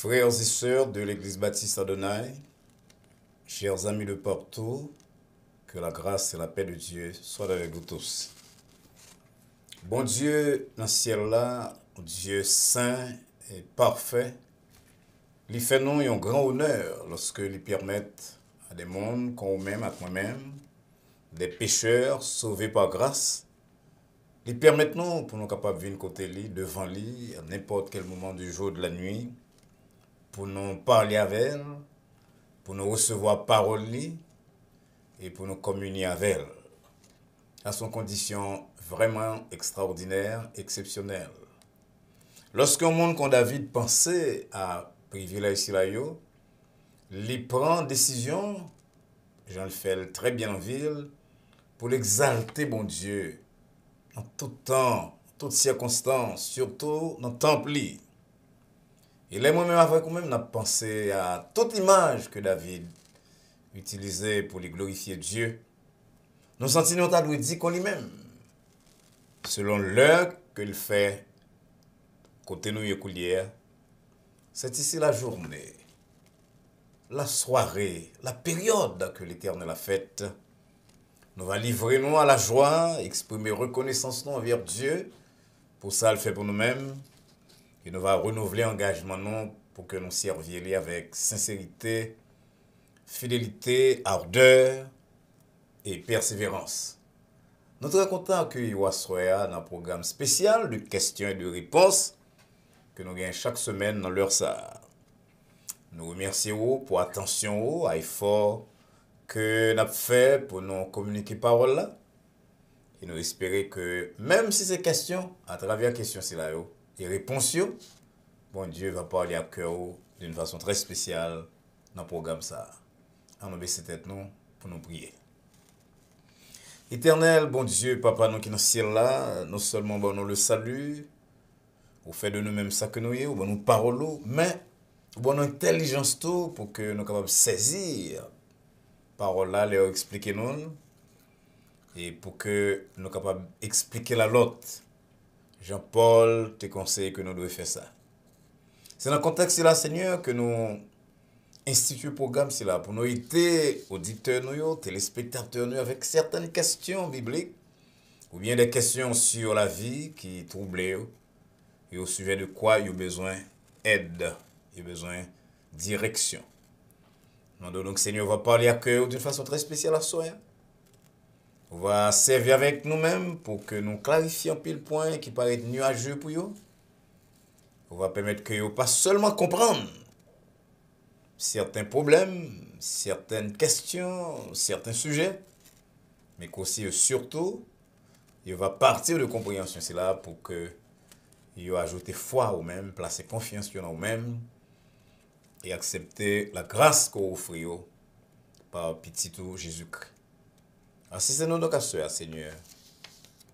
Frères et sœurs de l'Église baptiste Adonai, chers amis de partout, que la grâce et la paix de Dieu soient avec vous tous. Bon Dieu dans le ciel là, Dieu saint et parfait, il fait nous un grand honneur lorsque il permet à des mondes comme nous-mêmes, à moi-même, des pécheurs sauvés par grâce, il permet nous pour nous capables de venir côté lui, devant lui, à n'importe quel moment du jour, de la nuit, pour nous parler avec elle, pour nous recevoir parole lui, et pour nous communier avec elle. À son condition vraiment extraordinaire, exceptionnelle. Lorsqu'un monde comme David pensait à privilège là, il prend décision, j'en le fais très bien en ville, pour l'exalter, bon Dieu, en tout temps, en toutes circonstances, surtout dans le temple. Et là, moi-même, avec moi-même, on a pensé à toute image que David utilisait pour lui glorifier Dieu. Nous sentons à lui dire qu'on lui-même, selon l'heure qu'il fait, côté nous écoulière, c'est ici la journée, la soirée, la période que l'Éternel a faite. Nous va livrer nous à la joie, exprimer reconnaissance nous envers Dieu. Pour ça, le fait pour nous-mêmes. Et nous va renouveler l'engagement nous pour que nous servions avec sincérité, fidélité, ardeur et persévérance. Nous sommes très contents d'accueillir Wassoya dans un programme spécial de questions et de réponses que nous gagnons chaque semaine dans l'heure ça. Nous remercions pour l'attention, à l'effort que nous avons fait pour nous communiquer parole là. Et nous espérons que même si ces questions, à travers les questions c'est là, et réponses, bon Dieu va parler à cœur d'une façon très spéciale dans le programme ça. On va baisser tête nous pour nous prier. Éternel, bon Dieu, Papa, nous qui dans le ciel là, non seulement bon, nous le salut, au fait de nous-mêmes ça que nous y ou bon, nous parlons, mais bon, nous intelligence tout pour que nous capables de saisir parole là, leur expliquer nous, et pour que nous capables d'expliquer la l'autre. Jean-Paul te conseille que nous devons faire ça. C'est dans le contexte là, Seigneur, que nous instituons le programme là pour nous aider auditeurs, nous, téléspectateurs, nous, avec certaines questions bibliques ou bien des questions sur la vie qui troublent et au sujet de quoi il y a besoin d'aide, il y a besoin de direction. Donc, Seigneur, va parler à cœur d'une façon très spéciale à soi. On va servir avec nous-mêmes pour que nous clarifions pile point qui paraît nuageux pour vous. On va permettre que vous pas seulement comprendre certains problèmes, certaines questions, certains sujets, mais qu'aussi surtout, il va partir de compréhension. C'est là pour que vous ajoutez foi au même, placer confiance en vous-même et accepter la grâce qu'on offre par petit Jésus-Christ. Ainsi c'est nous donc à ce Seigneur.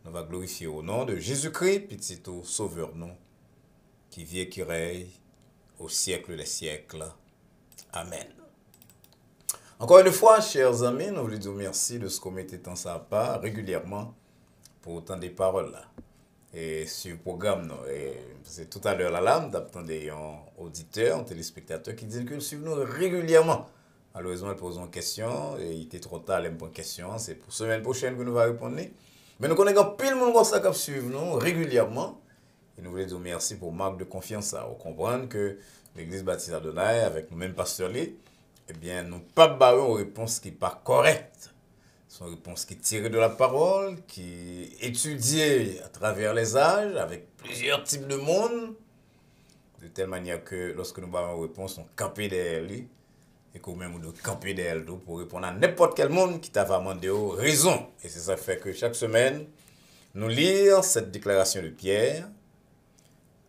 Nous va glorifier au nom de Jésus-Christ, petit sauveur nous, qui vit et qui règne au siècle des siècles. Amen. Encore une fois, chers amis, nous voulons dire merci de ce qu'on mettait en sa part régulièrement pour autant des paroles là. Et sur le programme, c'est tout à l'heure là, nous avons des auditeurs, des téléspectateurs qui disent qu'ils suivent nous régulièrement. Malheureusement, ils posent une question et il était trop tard, ils posent une question. C'est pour la semaine prochaine que nous allons répondre. Mais nous connaissons pile de monde qui suivent nous régulièrement. Et nous voulons dire merci pour marque de confiance. On comprend que l'Église baptiste Adonai, avec nous-mêmes pasteurs, eh bien, nous pas barrons une réponse qui n'est pas correcte. C'est une réponse qui est tirée de la parole, qui est étudiée à travers les âges, avec plusieurs types de monde, de telle manière que lorsque nous barrons une réponse, on campe derrière lui, et qu'on même nous camper derrière lui pour répondre à n'importe quel monde qui t'a demandé raison. Et c'est ça qui fait que chaque semaine, nous lisons cette déclaration de Pierre.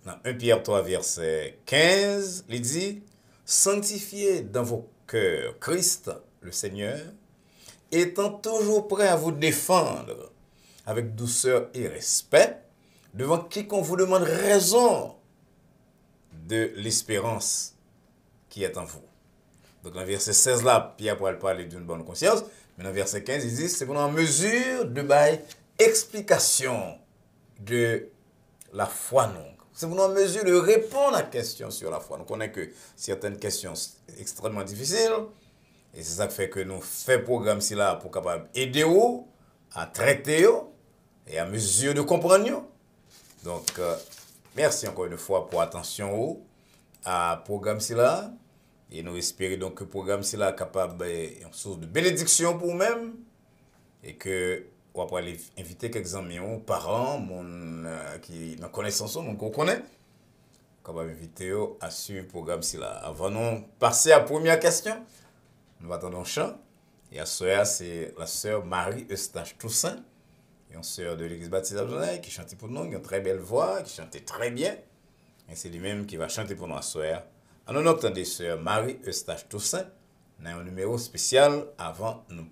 Dans 1 Pierre 3, verset 15, il dit « Sanctifiez dans vos cœurs Christ, le Seigneur, étant toujours prêt à vous défendre avec douceur et respect, devant quiconque vous demande raison de l'espérance qui est en vous. » Donc dans le verset 16 là, Pierre pourrait parler d'une bonne conscience, mais dans le verset 15, il dit « C'est qu'on est en mesure de bailler explication de la foi non. C'est pour nous en mesure de répondre à la question sur la foi. Nous connaissons que certaines questions sont extrêmement difficiles. Et c'est ça qui fait que nous faisons programme là pour capable aider vous à traiter et à mesure de comprendre. Donc, merci encore une fois pour l'attention à programme là. Et nous espérons donc que le programme là est capable d'être une source de bénédiction pour vous-même. Et que on va aller inviter quelques amis, parents, qui ont connaissance, qu'on connaît. On va inviter à suivre le programme là. Avant de passer à la première question, nous attendons chant. Et la sœur, c'est la sœur Marie-Eustache Toussaint, une sœur de l'église baptiste d'Abdoulaye qui chante pour nous, qui a une très belle voix, qui chante très bien. Et c'est lui-même qui va chanter pour nous la sœur. Alors, nous entendons sœur Marie-Eustache Toussaint dans un numéro spécial avant de nous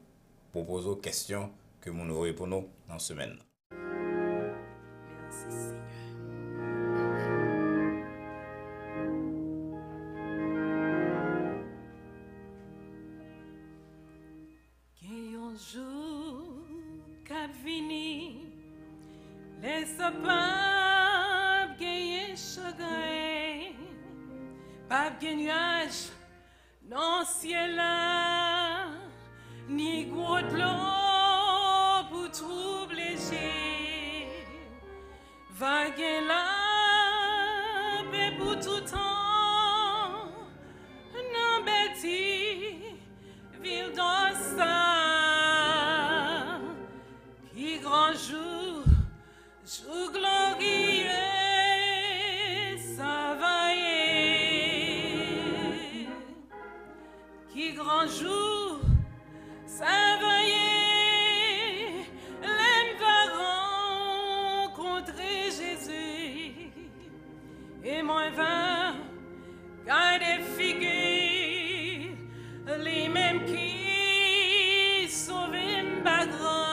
proposer aux questions que nous aurons pour nous dans la semaine. Merci Seigneur. Un jour qu'a vini, laisse pas gagner chagrin, pas de nuage, non ciel là, ni gros de l'eau pour troubler j'ai, vague là, mais pour tout temps, non bêtis, ville dans ça. Grand jour, jour glorieux, ça va y est. Qui grand jour, ça va y est. L'homme va rencontrer Jésus. Et moi va garder figure, les mêmes qui sauvent ma grande.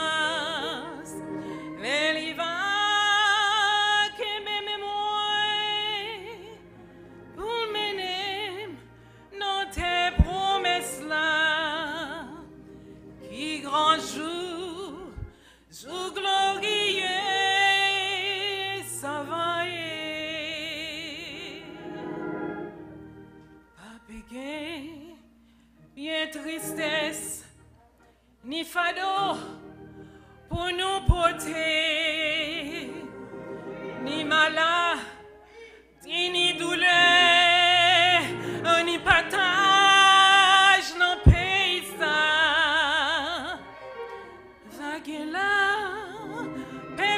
Jour glorieux, ça va y pas pégué, bien tristesse, ni fado pour nous porter, ni malade, ni douleur, ni partage, non pays ça, vague là.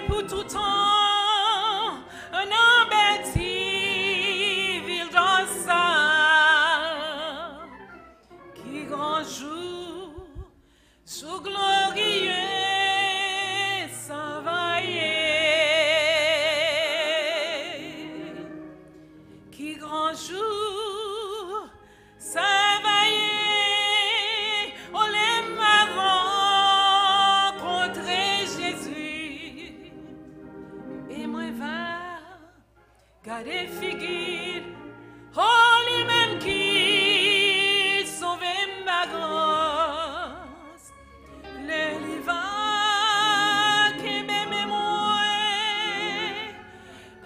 Pour tout temps, un embêti, ville dans ça, qui grand jour, jour glorieux, ça va y est. Qui grand jour, ça va y est. On l'aime à rencontrer Jésus. Garder figure, oh les mêmes qui sauvent ma grâce, les livres qui m'aiment moi,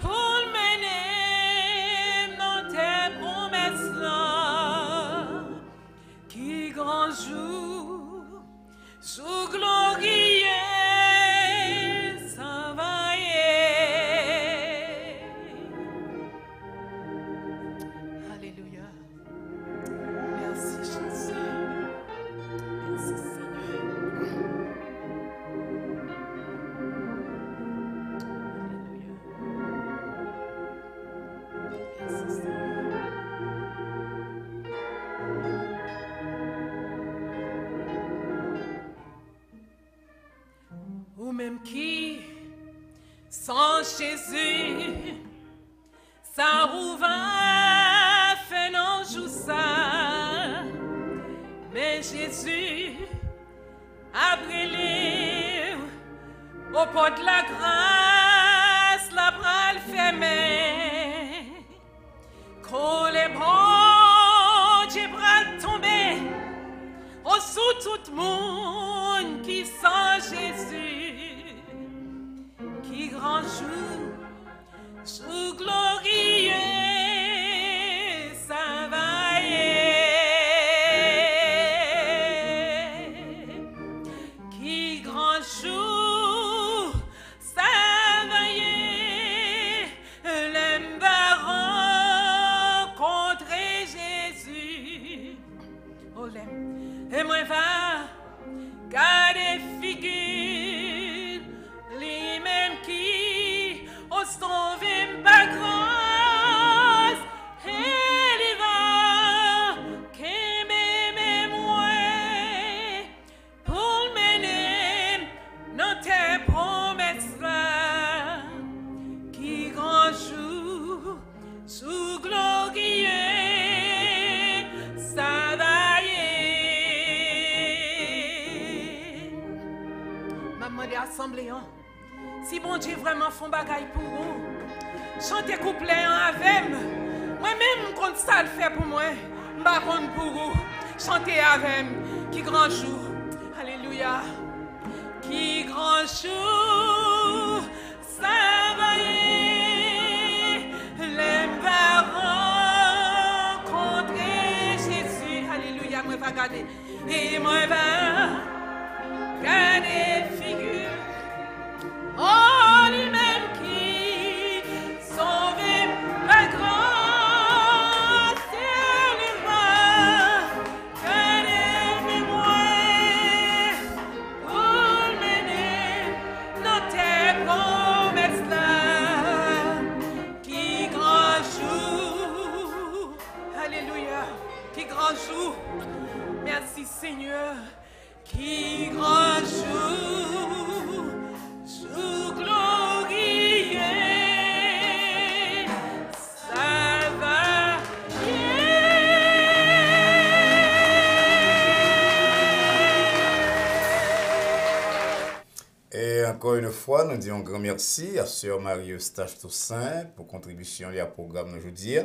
pour mener dans tes promesses là, qui grand jour, jour glorieux. Ou même qui, sans Jésus, ça rouvre fait non joue ça. Mais Jésus a brûlé au pot de la grâce, la bras le fermé. Quand les bons Dieu bras tombés, au sous tout le monde qui sans Jésus, qui grand jour, jour glorieux. sauver par grâce, et va qui m'aime moi pour mener dans tes promesses là, qui grand jour sous glorieux ça va y maman des assemblées. Si bon Dieu vraiment font bagaille pour vous, chantez couplet avec moi-même quand ça le fait pour moi, pas contre pour vous, chantez avec qui grand jour, alléluia, qui grand jour, ça va y les parents contre Jésus, alléluia, moi va garder, et moi va garder figure. Oh, lui-même qui sauve la grâce, il va garder mémoire pour mener dans tes promesses là. Qui grand jour, alléluia, qui grand jour, merci Seigneur, qui grand jour. Sous glorieux, ça va Et encore une fois, nous disons un grand merci à Sœur Marie-Eustache Toussaint pour contribution à programme aujourd'hui.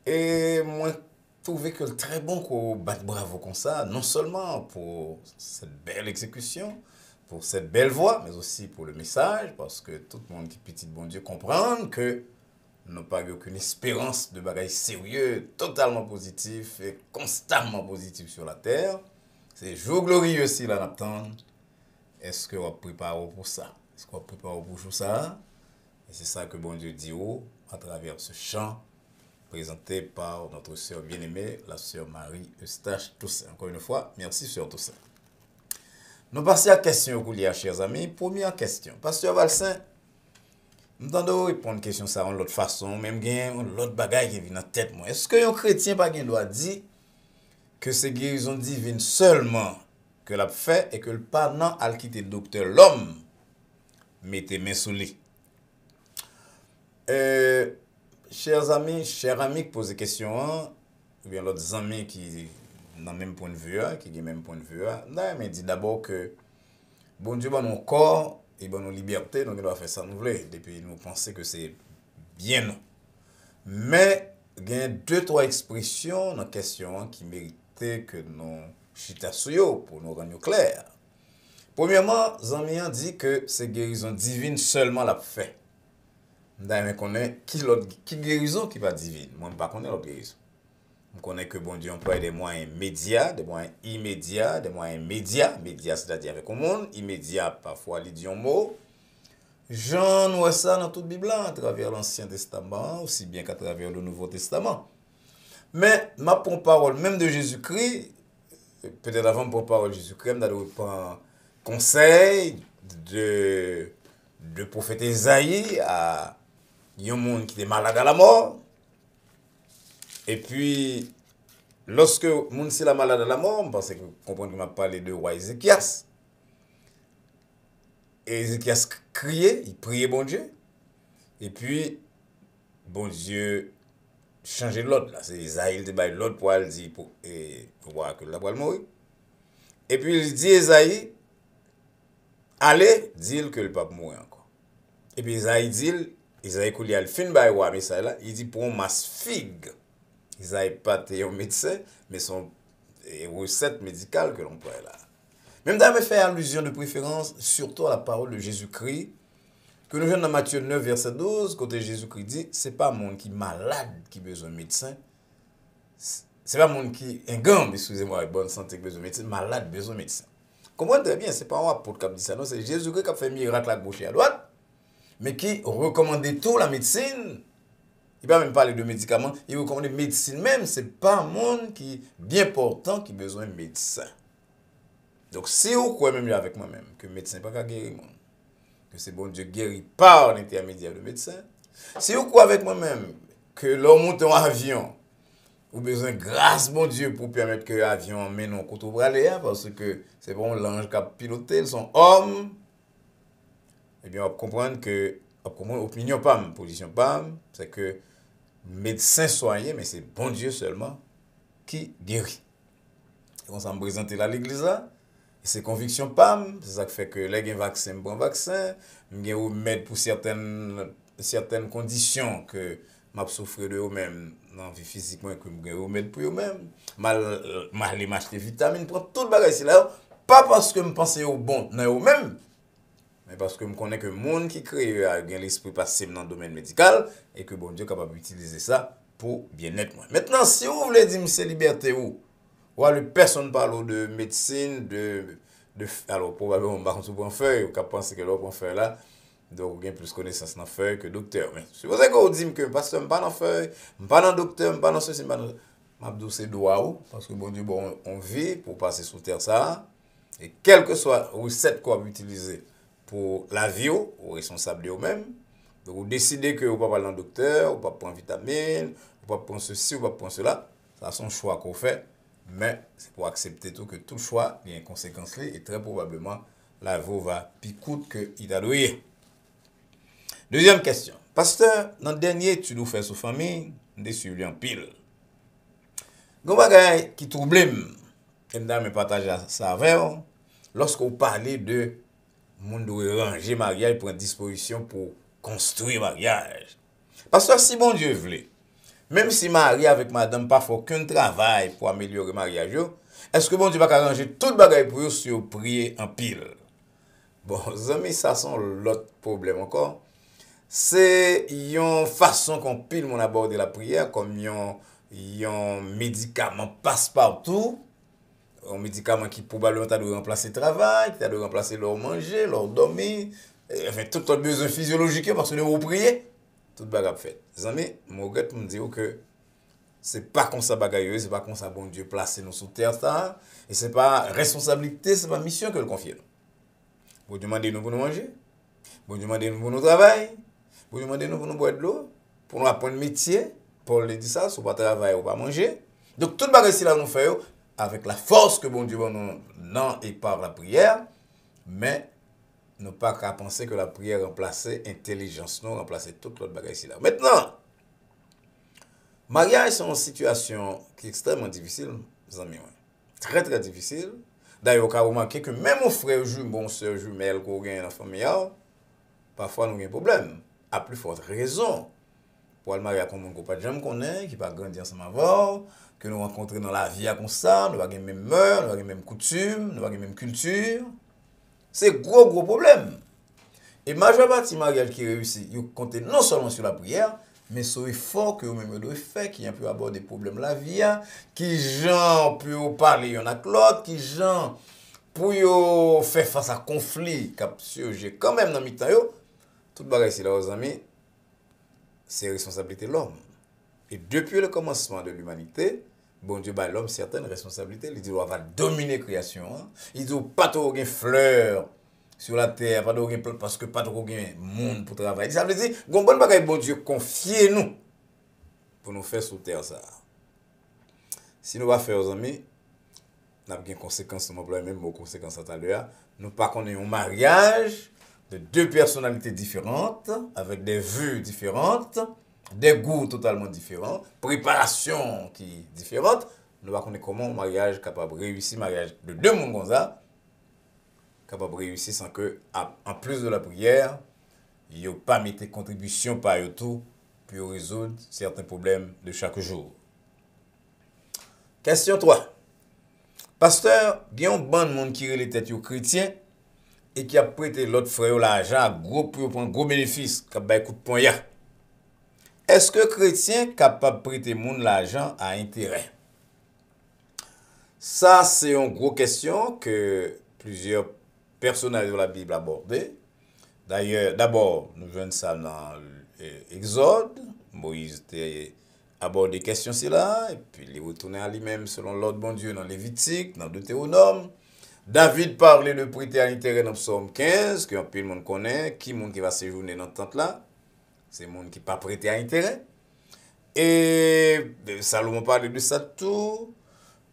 Et moi, je trouve que c'est très bon qu'on batte bravo comme ça, non seulement pour cette belle exécution, pour cette belle voix, mais aussi pour le message, parce que tout le monde qui est petit bon Dieu comprend que nous n'avons pas aucune espérance de bagages sérieux, totalement positif et constamment positif sur la terre. C'est jour glorieux aussi là n'attend. Est-ce que vous préparez pour ça? Est-ce que vous préparez pour tout ça? Et c'est ça que bon Dieu dit à travers ce chant présenté par notre sœur bien-aimée, la sœur Marie-Eustache Toussaint. Encore une fois, merci sœur Toussaint. Nous passons à la question, chers amis. Première question. Pasteur Valsin, nous allons répondre à une question ça de l'autre façon, même bien l'autre bagaille qui vient dans la tête. Est-ce qu'un chrétien pas doit dire que c'est guérison divine seulement que l'a fait et que le parent a quitté le docteur l'homme mettez main sous lui? Chers amis qui posent des questions, ou bien l'autre amis qui dans le même point de vue, qui ont le même point de vue, mais dit d'abord que bon Dieu, nos corps et nos libertés, donc il doit faire ça nous voulons, depuis nous penser que c'est bien non. Mais il y a 2-3 expressions dans la question qui méritaient que nous chita pour nous rendre clair. Premièrement, Zamian dit que c'est guérison divine seulement la fait. D'ailleurs, on connaît qui guérison qui va divine. Moi, je ne connais pas l'autre guérison. On connaît que bon Dieu emploie des moyens médias, des moyens immédiats, des moyens médias. Médias, c'est-à-dire avec le monde. Immédiat, parfois, il dit un mot. Jean voit ça dans toute la Bible, à travers l'Ancien Testament, aussi bien qu'à travers le Nouveau Testament. Mais ma parole, même de Jésus-Christ, peut-être avant de parole de Jésus-Christ, je dois prendre conseil de prophète Isaïe à un monde qui était malade à la mort. Et puis, lorsque le monde est malade à la mort, parce que vous comprenez que je parlé de roi Ézéchias. Et Ézéchias criait, il priait bon Dieu. Et puis, bon Dieu changeait l'autre. C'est Isaïe qui dit l'autre pour aller dire pour voir que là pour mourir. Et puis il dit Isaïe, allez, dis que le pape mourir encore. Et puis Isaïe dit, Isaïe qu'il a le fin by roi message là, il dit pour un masse figue. Isaïe pas un médecin, mais son recette médicale que l'on peut là. Même d'ailleurs fait allusion de préférence surtout à la parole de Jésus-Christ que nous venons dans Matthieu 9 verset 12 côté Jésus-Christ dit c'est pas monde qui malade qui besoin de médecin. C'est pas monde qui ingambe, excusez-moi, bonne santé qui besoin de médecin, malade besoin de médecin. Comprenez très bien, c'est pas un apôtre qui a dit ça, non, c'est Jésus-Christ qui a fait miracle à gauche et à droite, mais qui recommandait tout la médecine. Il ne va même pas parler de médicaments, il recommande médecine même, c'est pas un monde qui bien portant qui a besoin de médecin. Donc si vous croyez même avec moi-même que le médecin n'est pas qu'à guérir le monde, que c'est bon Dieu guéri par l'intermédiaire de médecin. Si vous croyez avec moi-même que l'homme monte en avion, ou besoin de grâce, bon Dieu, pour permettre que l'avion emmène en côté braléa, parce que c'est bon l'ange qui a piloté, son homme, eh bien, on va comprendre que, opinion PAM, position PAM, c'est que médecin soigné, mais c'est bon Dieu seulement qui guérit. On s'en présente là à l'église là, et c'est conviction PAM, c'est ça qui fait que les gens vaccin, bon vaccin, ils mettre pour certaines conditions que m'a souffrir de eux-mêmes dans vie physiquement que me remettre pour eux-mêmes mal les m'acheter vitamines pour tout bagage ici là pas parce que me penser au bon dans eux-mêmes mais parce que me connais que monde qui crée a l'esprit passé dans le domaine médical et que bon Dieu est capable d'utiliser ça pour bien-être moi. Maintenant si vous voulez dire c'est liberté ou le personne parle de médecine de alors probablement on va prendre feuille ou cap penser que l'on feuille là. Donc, il y a plus de connaissances dans la feuille que docteur. Mais si vous dites que pasteur, je ne suis pas dans la feuille, je ne suis pas dans le docteur, je ne suis pas dans ceci, je ne suis pas dans c'est droit. Parce que bon Dieu, bon, on vit pour passer sous terre ça. Et quelle que soit la recette qu'on va utiliser pour la vie, vous responsable de vous-même. Donc, vous décidez que vous ne pouvez pas aller dans le docteur, vous ne pouvez pas prendre vitamine, vous ne pouvez pas prendre ceci, vous ne pouvez pas prendre cela. C'est son choix qu'on fait. Mais c'est pour accepter tout que tout choix, il y a une conséquence et très probablement, la vie va plus coûte qu'il a douillé. Deuxième question. Pasteur, dans le dernier étude nous fait sur famille, on est suivi en pile. Gon bagay qui trouble et me partager ça avec vous. Lorsque vous parlez de monde doit ranger mariage pour une disposition pour construire mariage. Pasteur, si bon Dieu voulait, même si Marie avec madame pas fait aucun travail pour améliorer le mariage, est-ce que bon Dieu va arranger tout bagay pour vous si vous priez en pile? Bon, amis, ça sont l'autre problème encore. C'est une façon qu'on pile mon aborder la prière comme un médicament passe partout, un médicament qui probablement doit remplacer le travail, qui doit remplacer leur manger, leur dormir, enfin tout autre besoin physiologique parce que vous priez, tout bagage fait. Les amis, mon regrette me dire que c'est pas comme ça bagaille, c'est pas comme ça bon Dieu placé nous sous terre ça, et c'est pas responsabilité, c'est pas mission que le confie. Vous demandez nous pour nous manger, vous demandez nous pour nous travailler. Vous demandez nous pour nous boire de l'eau, pour nous apprendre métier, Paul le dit ça, si vous pas travailler ou pas manger. Donc tout le bagage là nous fait avec la force que bon Dieu nous non et par la prière, mais ne pas qu'à penser que la prière remplace l'intelligence, non remplacer tout l'autre bagage là. Maintenant, mariage c'est une situation qui est extrêmement difficile, mes amis. Très très difficile. D'ailleurs, vous avez remarqué que même mon frère jumeau, soeur jumelle qu'on gagne dans la famille, parfois nous avons des problèmes. À plus forte raison pour le mariage comme on pas jamais connaît qui pas grandir ensemble avant que nous rencontrer dans la vie comme ça nous pas les mêmes mœurs nous pas les mêmes coutumes nous pas les mêmes cultures c'est gros problème et majeure partie mariage qui réussit ils comptent non seulement sur la prière mais sur l'effort que vous-même devez faire qui peut aborder des problèmes la vie qui gens peut parler un avec l'autre qui gens pour faire face à conflit cap surgir quand même dans mi-temps tout bagage ici là aux amis, c'est responsabilité de l'homme. Et depuis le commencement de l'humanité, bon Dieu bat l'homme certaines responsabilités. Il dit qu'il va dominer la création. Il dit pas trop de fleurs sur la terre, pas de parce que pas trop de monde pour travailler. Ça veut dire bon bagage bon Dieu confiez-nous pour nous faire sous terre ça. Si nous va faire aux amis, n'a pas de conséquences, nous employons même vos conséquences à l'heure. Nous pas connaissons un mariage de deux personnalités différentes, avec des vues différentes, des goûts totalement différents, préparation qui est différente. Nous allons connaître comment un mariage capable de réussir, mariage de deux mondes comme ça, capable de réussir sans que, en plus de la prière, il n'y ait pas mis de contribution par tout pour résoudre certains problèmes de chaque jour. Question 3. Pasteur, il y a un bon monde qui est les têtes chrétiens et qui a prêté l'autre frère l'argent gros pour prendre gros bénéfice qui a coup de poing. Est-ce que chrétien capable de prêter monde l'argent à intérêt? Ça c'est une grosse question que plusieurs personnages de la Bible abordent. D'ailleurs, d'abord nous voyons ça dans l'Exode, Moïse aborde des questions là et puis il est retourné à lui-même selon l'ordre bon Dieu dans Lévitique, dans Deutéronome. David parlait de prêter à l'intérêt dans Psaume 15, que un peu le monde connaît. Qui monde qui va séjourner dans tente là? C'est le monde qui pas prêté à intérêt. Et Salomon parlait de ça tout.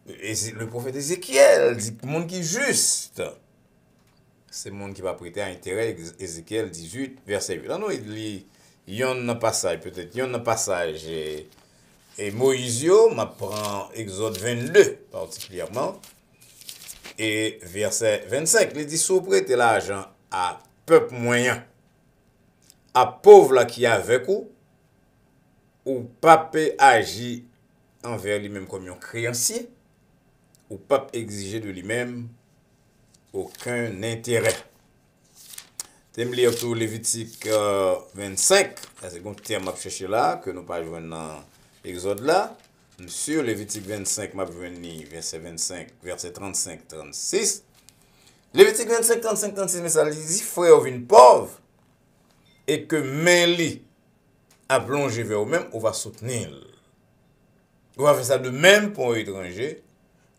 Et le prophète Ézéchiel dit le monde qui est juste. C'est le monde qui va prêter à intérêt. Ézéchiel 18, verset 8. Là, nous, il y a un passage, peut-être, il y a un passage. Et Moïse, m'apprend Exode 22, particulièrement. Et verset 25, il dit, si vous prêtez l'argent à peuple moyen, à pauvre là qui est avec vous, ou pape agit envers lui-même comme un créancier, ou pape exiger de lui-même aucun intérêt. T'aimes lire tout Lévitique 25, c'est un terme à chercher là, que nous pas jouer dans Exode là. Sur Lévitique 25, m'a venu verset 25, verset 35, 36. Lévitique 25, 35, 36, mais ça dit, frère vin pauvre, et que main li a plongé vers vous-même, on va soutenir. On va faire ça de même pour un étranger,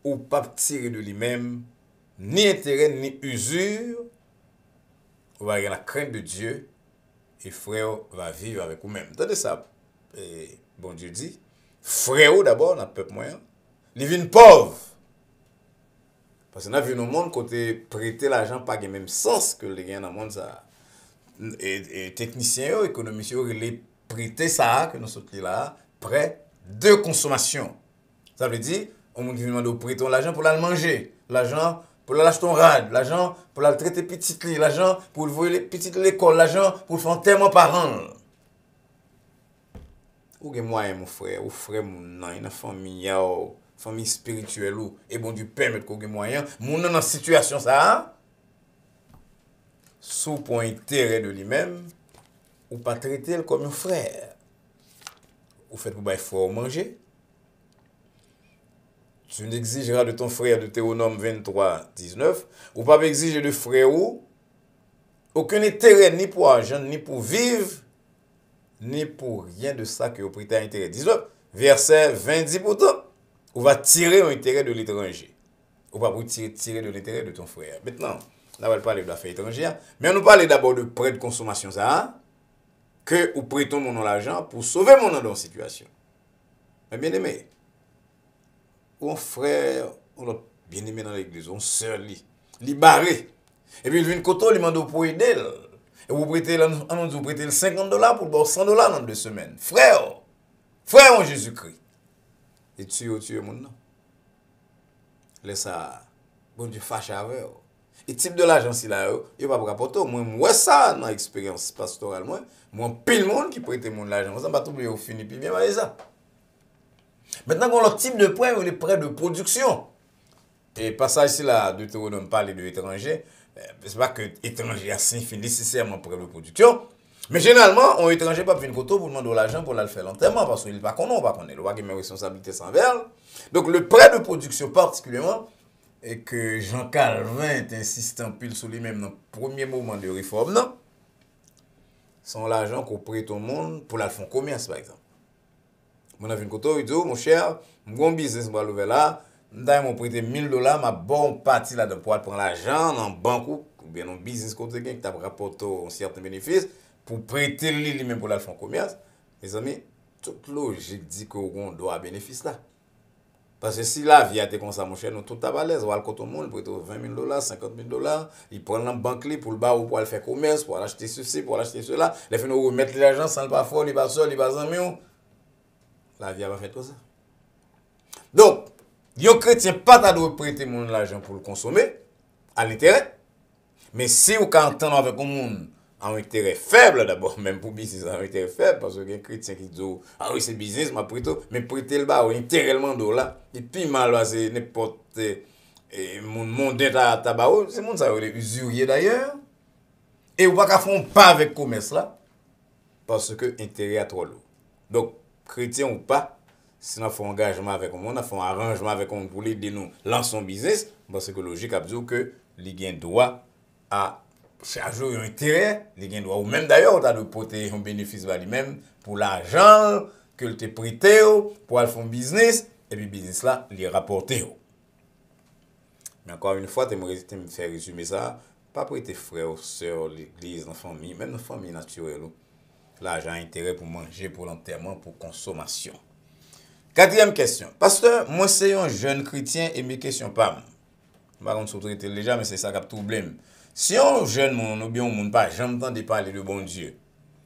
ou pas tirer de lui-même, ni intérêt, ni usure. On va avoir la crainte de Dieu, et frère va vivre avec vous-même. Attendez ça, et bon Dieu dit, frère d'abord, dans le peuple moyen, il vient pauvre. Parce qu'on a vu dans le monde, côté prêter l'argent, pas le même sens que les gens dans le monde. Ça. Et techniciens, économistes, ils prêter ça, que nous sommes là, prêt de consommation. Ça veut dire, on qui vient de prêter l'argent pour la manger, l'argent pour l'acheter un rad, l'argent pour la traiter petite lit, l'argent pour le voyer petite l'école, l'argent pour le faire tellement par an. Ou gen moyen mon frère, ou frère mon nan, une famille famille spirituelle ou et bon Dieu permettre qu'on gen moyen, mon nan dans situation ça sous pour intérêt de lui-même ou pas traiter comme un frère. Ou fait pour bailler frère manger. Tu n'exigeras de ton frère de Deutéronome 23, 19, ou pas exiger de frère ou aucun intérêt ni pour argent ni pour vivre ni pour rien de ça que vous prêtez à intérêt. 19, verset 20 dit pourtant, on va tirer un intérêt de l'étranger. On va tirer de l'intérêt de ton frère. Maintenant, on va parler de l'affaire étrangère, mais on nous parle d'abord de prêt de consommation, ça, que vous prêtons mon l'argent pour sauver mon dans une situation. Mais bien aimé, un frère, on bien aimé dans l'église, on sœur, li barré. Et puis il vient de côté, il m'a demandé pour aider. Et vous prêtez, vous prêtez $50 pour le $100 dans 2 semaines. Frère en Jésus-Christ. Et tu mon nom. Laisse ça, bon Dieu fâche avec eux. Et type de l'argent, si là, il va pas rapporter. Moi, ça, dans l'expérience pastorale, moi, pile monde qui prête mon l'argent. Ça va tout oublier au fini, puis bien, ça. Maintenant, on a le type de prêt, on est prêt de production. Et passage ici, là, Deutéronome parle de l'étranger. C'est pas que l'étranger a signifie nécessairement prêt de production. Mais généralement, un étranger pas venir côté pour demander de l'argent pour le faire l'enterrement parce qu'il pas qu'on pas connaît. Il a une responsabilité sans verre. Donc, le prêt de production particulièrement, et que Jean Calvin est insistant pile sur lui-même dans le premier moment de réforme, non? Sont l'argent qu'on prête au monde pour la faire commerce, par exemple. Mon a vu côté, il dit, mon cher, mon business va l'ouvrir là. D'ailleurs, mon prêté $1000, ma bonne partie là de pour prendre l'argent dans banque ou bien dans business côté qui t'a rapporté un certain bénéfice pour prêter lui-même pour la faire commerce. Mes amis, toute logique dit qu'on doit bénéfice là. Parce que si la vie a été comme ça, mon cher, nous tout à balèze, on va le côté au monde, prêter $20,000, $50,000, il prend la banque pour le bas ou pour le faire commerce, pour acheter ceci, pour acheter cela, les fins nous remettre l'argent sans le pas fort, il pas seul, il pas en la vie a pas fait tout ça. Donc, yon chrétien pas ta doit prêter mon l'argent pour le consommer à l'intérêt. Mais si vous entendez avec un monde en intérêt faible d'abord, même pour business en intérêt faible, parce que les chrétiens qui disent ah oui c'est business, ma prêté, mais prêter le bas intégralement de là, et puis mal c'est n'importe mon monde à tabac, c'est monde ça les usurier d'ailleurs. Et vous pas faire pas avec commerce là parce que intérêt à trop lourd. Donc chrétien ou pas, si on fait un engagement avec on a fait un arrangement avec on pour l'aider nous lancer son business, parce que logique a dit que les gain droit à charger un intérêt, les gain droit ou même d'ailleurs tu de porter un bénéfice vers lui-même pour l'argent que tu prêté pour aller faire un business et puis business là les rapporter. Mais encore une fois, tu me faire résumer ça. Pas prêter frères, sœurs, l'église, la famille, même la famille naturelle. L'argent a intérêt pour manger, pour l'enterrement, pour consommation. Quatrième question. Pasteur, moi c'est un jeune chrétien et mes questions pas. Par contre, je traiter déjà, mais c'est ça qui a tout problème. Si un jeune monde ou bien un monde pas, j'aime de parler de bon Dieu.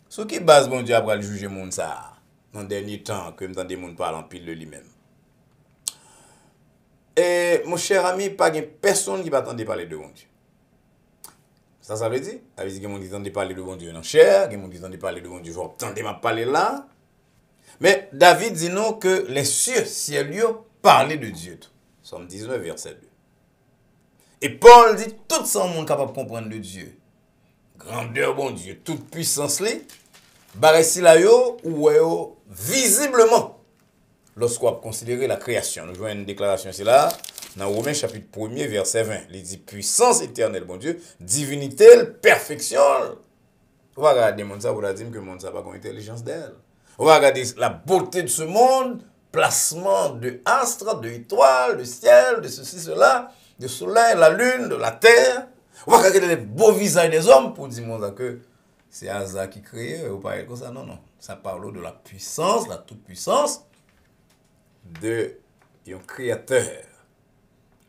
Sur qui base bon Dieu après juger monde ça dans le dernier temps que m'entend des monde parler en pile de lui-même. Et mon cher ami, pas de personne qui va attendre parler de bon Dieu. Ça veut dire, ça veut dire que mon dit parler de bon Dieu dans chair, que mon dit parler de bon Dieu, j'entendais m'a parler là. Mais David dit non que les cieux, ciel, parlaient de Dieu. Somme 19, verset 2. Et Paul dit tout ça, monde capable de comprendre de Dieu. Grandeur, bon Dieu, toute puissance, barresi la yo, ou yo, visiblement, lorsqu'on a considéré la création. Nous jouons une déclaration, c'est là, dans Romains chapitre 1er, verset 20. Il dit puissance éternelle, bon Dieu, divinité, perfection. On va regarder le monde, ça, vous allez dire que le monde, ça n'a pas d'intelligence d'elle. On va regarder la beauté de ce monde, placement de astres, de étoiles, de ciel, de ceci, cela, de soleil, la lune, de la terre. On va regarder les beaux visages des hommes pour dire que c'est Hazard qui crée, ou pas comme ça. Non, non. Ça parle de la puissance, la toute-puissance de un créateur.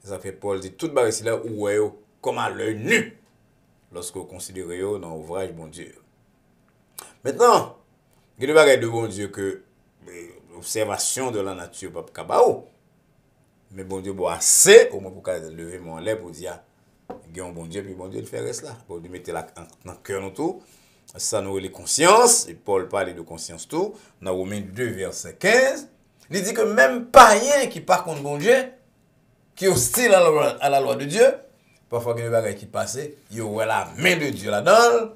Ça fait Paul dit tout barre ici là où est comme à l'œil nu lorsque vous considérez dans l'ouvrage bon Dieu. Maintenant, il y a des bagages de bon Dieu que l'observation de la nature pas kabao. Mais bon Dieu bon assez au moins pour lever mon lèvre pour dire il y a un bon Dieu puis bon Dieu le fait cela. Bon Dieu mettez la dans cœur nous tout. Ça nous les consciences et Paul parle de conscience tout dans Romains 2 verset 15. Il dit que même païen qui par contre bon Dieu qui est hostile à la loi de Dieu, parfois il y a des bagages qui passent, il y a la main de Dieu là-dedans.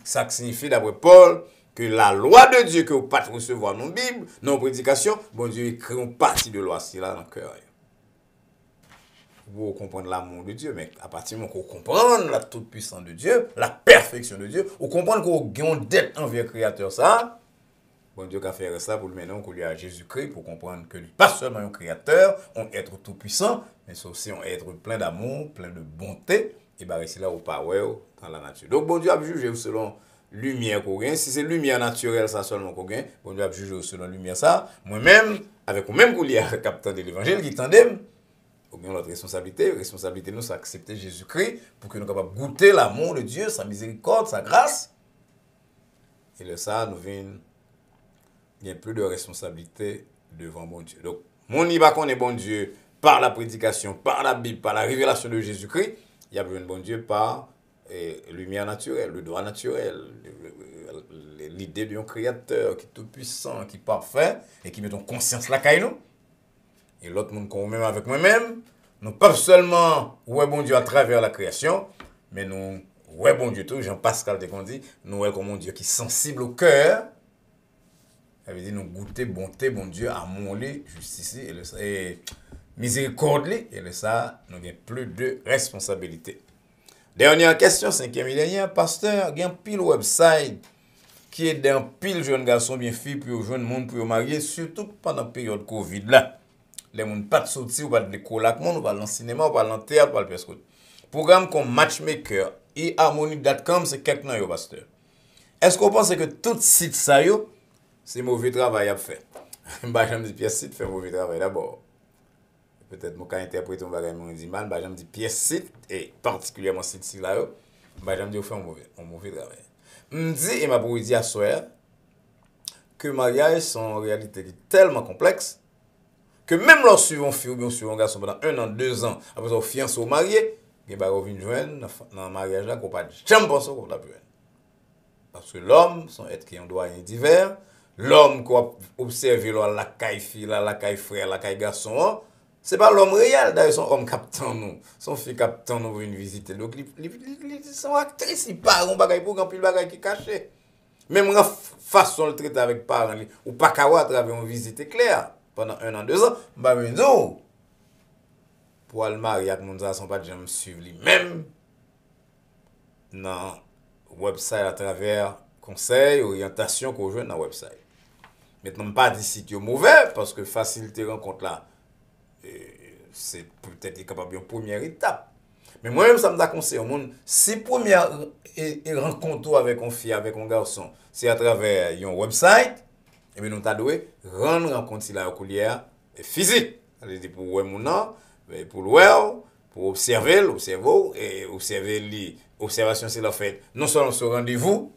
Ça signifie d'après Paul que la loi de Dieu que vous ne pouvez pas recevoir dans la Bible, dans la prédication, bon Dieu écrit une partie de loi là dans le cœur. Vous comprenez l'amour de Dieu, mais à partir du moment que vous comprenez la toute-puissance de Dieu, la perfection de Dieu, vous comprenez que vous avez une dette envers le Créateur, ça, bon Dieu a fait ça pour le maintenant qu'on lui a Jésus-Christ, pour comprendre que lui, pas seulement un Créateur, un être tout-puissant, mais c'est aussi un être plein d'amour, plein de bonté, et bien c'est là où power dans la nature. Donc bon Dieu a jugé selon lumière qu'on gagne. Si c'est lumière naturelle, ça seulement qu'on gagne, bon Dieu a jugé selon lumière ça. Moi-même, avec vous-même qu'on lit à capteur de l'évangile qui tendait, on a notre responsabilité. Responsabilité, nous, c'est accepter Jésus-Christ pour que nous soyons capables de goûter l'amour de Dieu, sa miséricorde, sa grâce. Et de ça, nous venons, il y a plus de responsabilité devant mon Dieu. Donc, mon n'y qu'on est bon Dieu par la prédication, par la Bible, par la révélation de Jésus-Christ. Il y a besoin de bon Dieu par lumière naturelle, le droit naturel, l'idée d'un créateur qui est tout puissant, qui est parfait et qui met en conscience la caille nous. Et l'autre monde qu'on même avec moi-même, nous pas seulement ouais bon Dieu à travers la création, mais nous ouais bon Dieu tout, Jean-Pascal te dit, nous ouais comme mon Dieu qui est sensible au cœur. Ça veut dire nous goûter bonté bon Dieu, amour, justice et miséricorde et le ça nous avons plus de responsabilité. Dernière question, cinquième et dernière, pasteur, il y a un pile website qui est d'un pile jeune garçon bien fille pour jeune monde pour marier, surtout pendant la période Covid là. Les gens pas de sortir ou pas de l'école avec monde, ou pas dans le cinéma, ou pas dans le théâtre, ou pas le presque. Programme comme Matchmaker et Harmony.com, c'est quelqu'un yo pasteur. Est-ce qu'on pense que tout site ça yo, c'est mauvais travail à faire? Bah j'aime dire pièce site fait mauvais travail d'abord. Peut-être mon cas interpréter on va gagner dit mal, bah j'aime dire pièce site et particulièrement site là yo, bah j'aime dire fait un mauvais travail. Me dit et m'a pour dire à soir que mariage sont en réalité tellement complexe que même lorsque on fille ou bien sur un garçon pendant 1 an, 2 ans, après on fiancé ou marié, il va revenir joindre dans le mariage là qu'on pas jamais penser qu'on l'a pu. Parce que l'homme son être qui en doit divers, l'homme qu'on observe la caille fille la caille frère, la caille garçon, c'est pas l'homme réel d'ailleurs son homme captant nous, son fille captant nous venir visiter. Donc ils sont actrices, ils parlent on bagaille pour grand pile bagaille qui caché. Même la façon de traiter avec parents ou pas qu'à à travers une visite claire. Pendant 1 an, 2 ans, bah mais non. Pour le mariage avec mon sont pas jamais suivre lui-même dans website à travers conseils, orientation qu'on joue dans website. Maintenant pas dit si tu es mauvais parce que facilité rencontre là c'est peut-être capable une première étape. Mais moi-même, ça me da conseillé au monde, si première rencontre avec un fille, avec un garçon, c'est à travers un website, et bien nous t'a doué rendre rencontre si la coulière physique. C'est pour voir mon nom, pour le voir, pour observer et observer l'observation c'est la fait non seulement sur rendez-vous,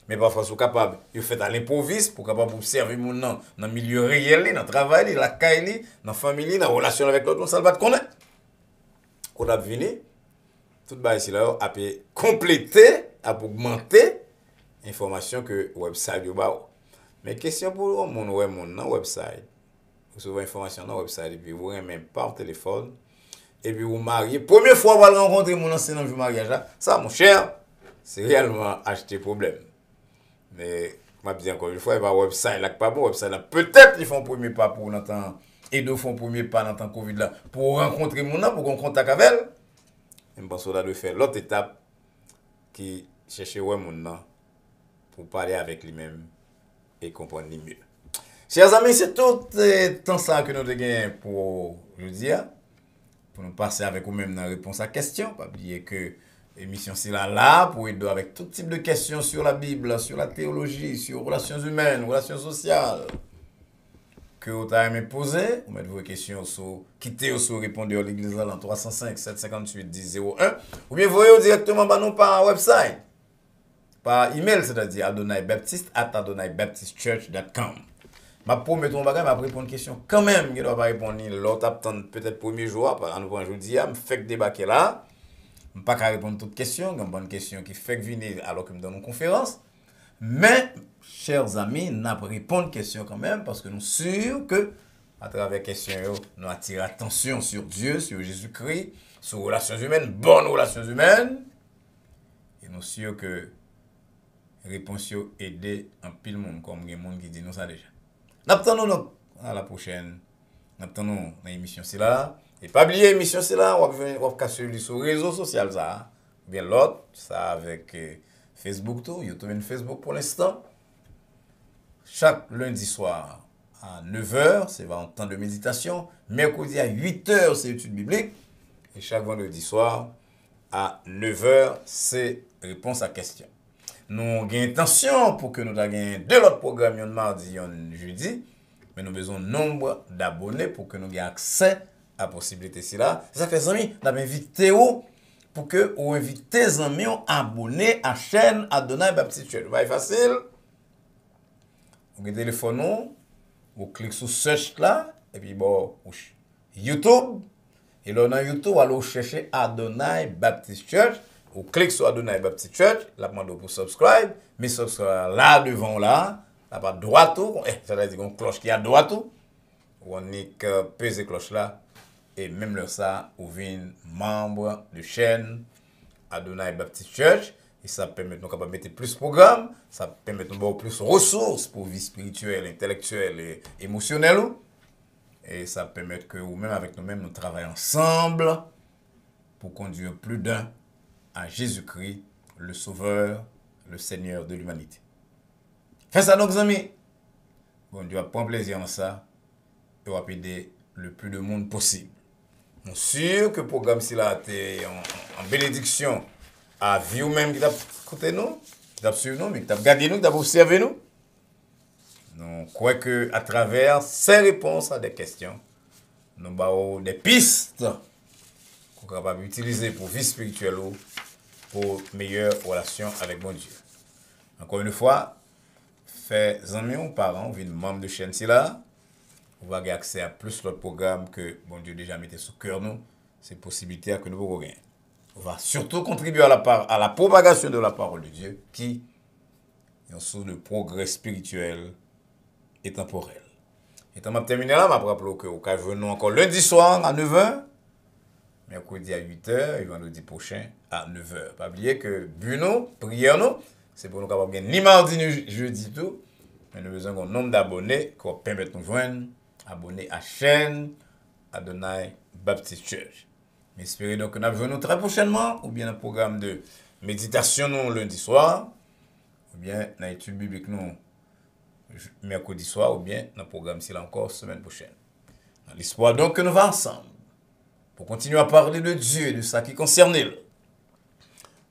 mais parfois sont capable de faire à l'improviste pour capable observer mon nom dans le milieu réel, dans le travail, dans la caille, dans la famille, dans la relation avec l'autre, ça va te connaître. Quand on a venu, tout le ici là a pu compléter, a augmenter l'information que le website yo ba. Mais question pour mon website. Vous recevez information dans le website et puis vous même par téléphone et puis vous mariez. Première fois vous allez rencontrer mon ancien dans le mariage là, ça mon cher, c'est réellement acheter problème. Mais moi bien encore une fois, il va website là pas bon website là. Peut-être ils font premier pas pour l'entendre et deux font premier pas dans temps Covid là pour rencontrer mon pour qu'on contact avec elle. Je pense qu'on doit faire l'autre étape qui chercher ouais mon nom pour parler avec lui-même et comprendre mieux. Chers amis, c'est tout le temps ça que nous avons gagné pour jeudi, pour nous passer avec vous-même dans la réponse à la question. Pas oublier que l'émission c'est là pour aider avec tout type de questions sur la Bible, sur la théologie, sur relations humaines, relations sociales. Que vous avez aimé poser, vous mettez vos questions sur quittez sur répondeur l'église là 305 758 1001 ou bien voyez directement nous par website, par email, c'est-à-dire adonaibaptiste@adonaibaptistechurch.com. Ma promets ton bagage, m'a répondre une question quand même, je dois pas répondre l'autre attendre peut-être premier jour, en nous aujourd'hui, me fait débarquer là. Je pas répondre toutes questions, une bonne question qui fait venir alors que me donne une conférence. Mais chers amis, nous répondre aux questions quand même parce que nous sommes sûrs que à travers les questions, nous attirons l'attention sur Dieu, sur Jésus-Christ, sur les relations humaines, bonnes relations humaines. Et nous sommes sûrs que les réponses aident un pile monde comme les gens qui disent nous ça déjà. Nous attendons à la prochaine. Nous attendons dans l'émission c'est là. Et pas oublier l'émission c'est là, on va casser sur les réseaux sociaux ça. Bien l'autre, ça avec Facebook tout, YouTube et Facebook pour l'instant. Chaque lundi soir à 9h, c'est un temps de méditation. Mercredi à 8h, c'est étude biblique. Et chaque vendredi soir à 9h, c'est réponse à questions. Nous avons intention pour que nous ayons deux autres programmes, un mardi et un jeudi. Mais nous avons besoin de nombre d'abonnés pour que nous ayons accès à la possibilité. Ça fait amis, nous avons invité pour que vous invitez les amis à abonner à la chaîne Adonai Baptiste Church. C'est facile. Vous avez téléphone, vous cliquez sur search là, et puis bon, YouTube. Et là, dans YouTube, vous allez chercher Adonai Baptiste Church. Vous cliquez sur Adonai Baptist Church, la demande pour subscribe, mais subscribe là devant là, là bas droit tout, c'est-à-dire une cloche qui a droit tout. On est que peser cloche là et même le ça, vous venez membre de chaîne Adonai Baptist Church et ça permet de nous mettre plus de programmes, ça permet de nous avoir plus de ressources pour vie spirituelle, intellectuelle et émotionnelle et ça permet que vous même avec nous-mêmes nous travaillons ensemble pour conduire plus d'un à Jésus-Christ, le Sauveur, le Seigneur de l'humanité. Faites ça, nos amis. Bon Dieu va prendre plaisir en ça et va aider le plus de monde possible. Je suis sûr que le programme si là est en bénédiction à vie ou même qui t'a écouté nous, qui t'a suivi nous, mais qui t'a gardé nous, qui t'a observé nous. Donc, crois que à travers ces réponses à des questions, nous avons des pistes qu'on est capable d'utiliser pour vie spirituelle ou pour meilleure relation avec mon Dieu. Encore une fois, faites amis ou parents, vous êtes membre de chaîne si là, vous avez accès à plus d'autres programmes que bon Dieu déjà mis sous cœur nous, c'est possibilité que nous pouvons gagner. On va surtout contribuer à la propagation de la parole de Dieu qui est une source de progrès spirituel et temporel. Et on va terminer là, je vais rappeler que vous venez encore lundi soir à 9h, mercredi à 8h et vendredi prochain à 9h. Pas oublier que Bruno, prière nous, c'est pour nous capables de ni mardi ni jeudi tout, mais nous avons besoin d'un nombre d'abonnés qui va permettre de nous joindre, abonnés à la chaîne Adonai Baptist Church. Mais espérons donc que nous venons très prochainement, ou bien un programme de méditation nous lundi soir, ou bien dans l'étude biblique nous mercredi soir, ou bien dans le programme s'il encore semaine prochaine. Dans l'espoir donc que nous va ensemble pour continuer à parler de Dieu et de ça qui concerne lui.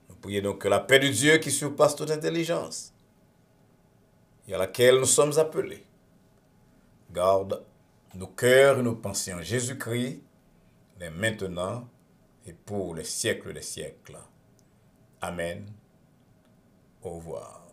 Nous prions donc que la paix de Dieu qui surpasse toute intelligence, et à laquelle nous sommes appelés, garde nos cœurs et nos pensées en Jésus-Christ, dès maintenant et pour les siècles des siècles. Amen. Au revoir.